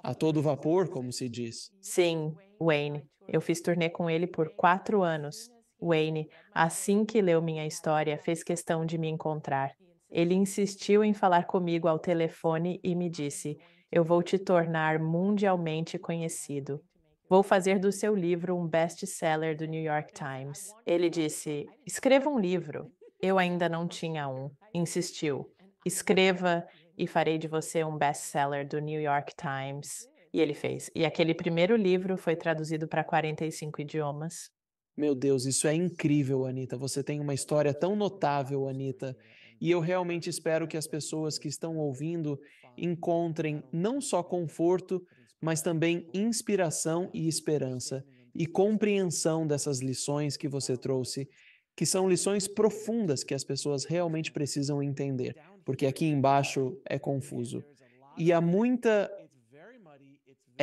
B: A todo vapor, como se diz.
A: Sim, Wayne. Eu fiz turnê com ele por 4 anos. Wayne, assim que leu minha história, fez questão de me encontrar. Ele insistiu em falar comigo ao telefone e me disse: Eu vou te tornar mundialmente conhecido. Vou fazer do seu livro um best-seller do New York Times. Ele disse: Escreva um livro. Eu ainda não tinha um. Insistiu: Escreva e farei de você um best-seller do New York Times. E ele fez. E aquele primeiro livro foi traduzido para 45 idiomas.
B: Meu Deus, isso é incrível, Anita. Você tem uma história tão notável, Anita. E eu realmente espero que as pessoas que estão ouvindo encontrem não só conforto, mas também inspiração e esperança e compreensão dessas lições que você trouxe, que são lições profundas que as pessoas realmente precisam entender, porque aqui embaixo é confuso. E é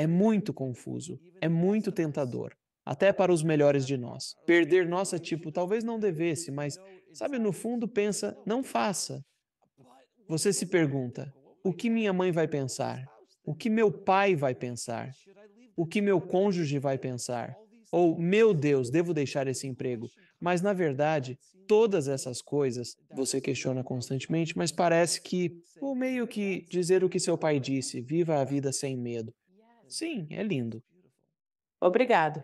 B: muito confuso, é muito tentador, até para os melhores de nós. Perder nossa, tipo, talvez não devesse, mas, sabe, no fundo pensa, não faça. Você se pergunta, o que minha mãe vai pensar? O que meu pai vai pensar? O que meu cônjuge vai pensar? Ou, meu Deus, devo deixar esse emprego? Mas, na verdade, todas essas coisas você questiona constantemente, mas parece que, ou meio que dizer o que seu pai disse, viva a vida sem medo. Sim, é lindo.
A: Obrigado.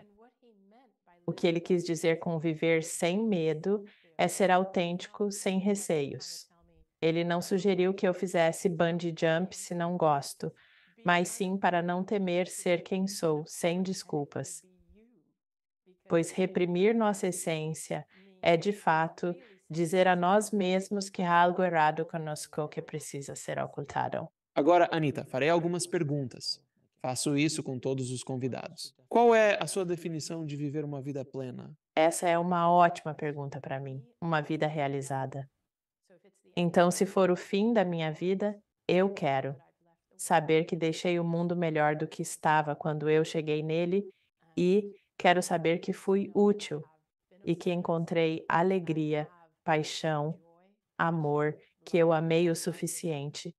A: O que ele quis dizer com viver sem medo é ser autêntico, sem receios. Ele não sugeriu que eu fizesse bungee jump se não gosto, mas sim para não temer ser quem sou, sem desculpas. Pois reprimir nossa essência é, de fato, dizer a nós mesmos que há algo errado conosco que precisa ser ocultado.
B: Agora, Anita, farei algumas perguntas. Faço isso com todos os convidados. Qual é a sua definição de viver uma vida plena?
A: Essa é uma ótima pergunta para mim, uma vida realizada. Então, se for o fim da minha vida, eu quero saber que deixei o mundo melhor do que estava quando eu cheguei nele e quero saber que fui útil e que encontrei alegria, paixão, amor, que eu amei o suficiente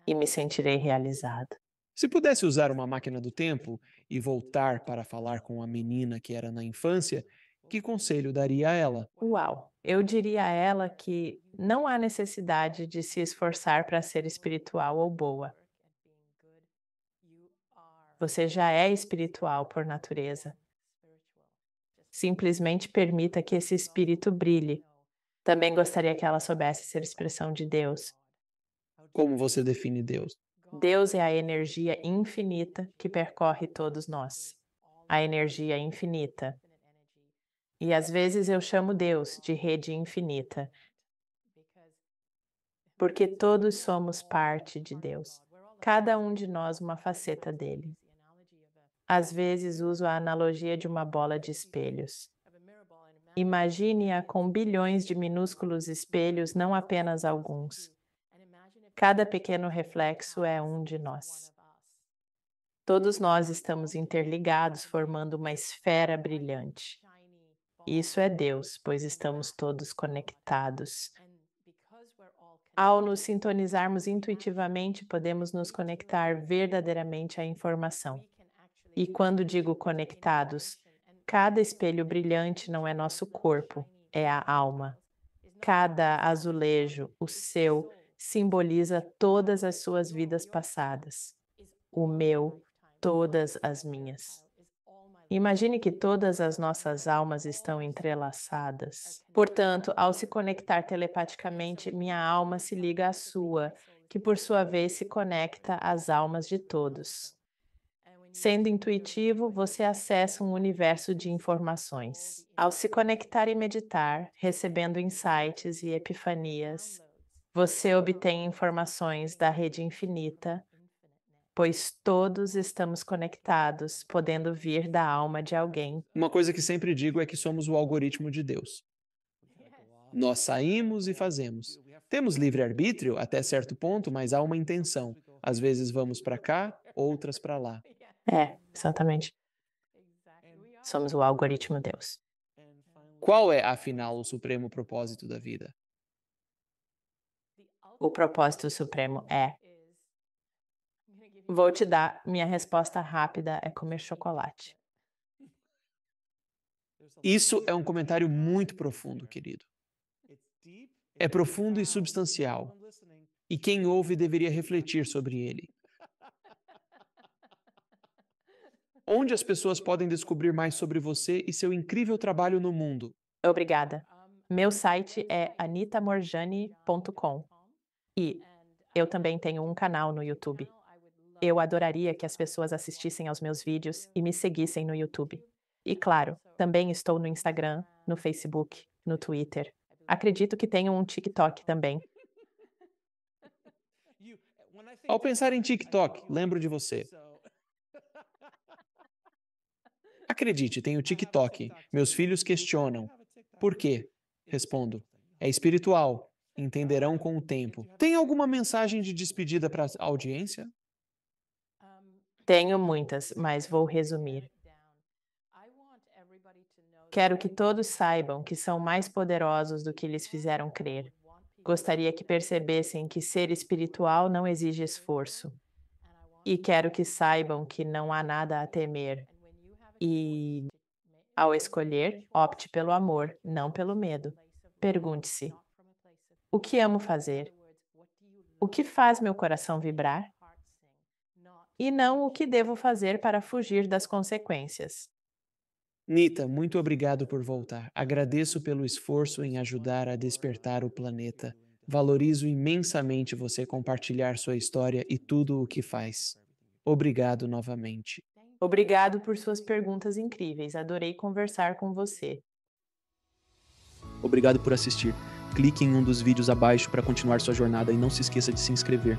A: e me sentirei realizado.
B: Se pudesse usar uma máquina do tempo e voltar para falar com a menina que era na infância, que conselho daria a ela?
A: Uau! Eu diria a ela que não há necessidade de se esforçar para ser espiritual ou boa. Você já é espiritual por natureza. Simplesmente permita que esse espírito brilhe. Também gostaria que ela soubesse ser expressão de Deus.
B: Como você define Deus?
A: Deus é a energia infinita que percorre todos nós. A energia infinita. E às vezes eu chamo Deus de rede infinita, porque todos somos parte de Deus. Cada um de nós uma faceta dele. Às vezes uso a analogia de uma bola de espelhos. Imagine-a com bilhões de minúsculos espelhos, não apenas alguns. Cada pequeno reflexo é um de nós. Todos nós estamos interligados, formando uma esfera brilhante. Isso é Deus, pois estamos todos conectados. Ao nos sintonizarmos intuitivamente, podemos nos conectar verdadeiramente à informação. E quando digo conectados, cada espelho brilhante não é nosso corpo, é a alma. Cada azulejo, o seu, simboliza todas as suas vidas passadas. O meu, todas as minhas. Imagine que todas as nossas almas estão entrelaçadas. Portanto, ao se conectar telepaticamente, minha alma se liga à sua, que por sua vez se conecta às almas de todos. Sendo intuitivo, você acessa um universo de informações. Ao se conectar e meditar, recebendo insights e epifanias, você obtém informações da rede infinita, pois todos estamos conectados, podendo vir da alma de alguém.
B: Uma coisa que sempre digo é que somos o algoritmo de Deus. Nós saímos e fazemos. Temos livre-arbítrio até certo ponto, mas há uma intenção. Às vezes vamos para cá, outras para lá.
A: Exatamente. Somos o algoritmo Deus.
B: Qual é, afinal, o supremo propósito da vida?
A: O propósito supremo é. Vou te dar, minha resposta rápida é comer chocolate.
B: Isso é um comentário muito profundo, querido. É profundo e substancial. E quem ouve deveria refletir sobre ele. Onde as pessoas podem descobrir mais sobre você e seu incrível trabalho no mundo?
A: Obrigada. Meu site é anitamorjani.com e eu também tenho um canal no YouTube. Eu adoraria que as pessoas assistissem aos meus vídeos e me seguissem no YouTube. E claro, também estou no Instagram, no Facebook, no Twitter. Acredito que tenho um TikTok também.
B: Ao pensar em TikTok, lembro de você. Acredite, tenho TikTok. Meus filhos questionam. Por quê? Respondo. É espiritual. Entenderão com o tempo. Tem alguma mensagem de despedida para a audiência?
A: Tenho muitas, mas vou resumir. Quero que todos saibam que são mais poderosos do que lhes fizeram crer. Gostaria que percebessem que ser espiritual não exige esforço. E quero que saibam que não há nada a temer. E, ao escolher, opte pelo amor, não pelo medo. Pergunte-se: o que amo fazer? O que faz meu coração vibrar? E não o que devo fazer para fugir das consequências.
B: Nita, muito obrigado por voltar. Agradeço pelo esforço em ajudar a despertar o planeta. Valorizo imensamente você compartilhar sua história e tudo o que faz. Obrigado novamente.
A: Obrigado por suas perguntas incríveis. Adorei conversar com você.
C: Obrigado por assistir. Clique em um dos vídeos abaixo para continuar sua jornada e não se esqueça de se inscrever.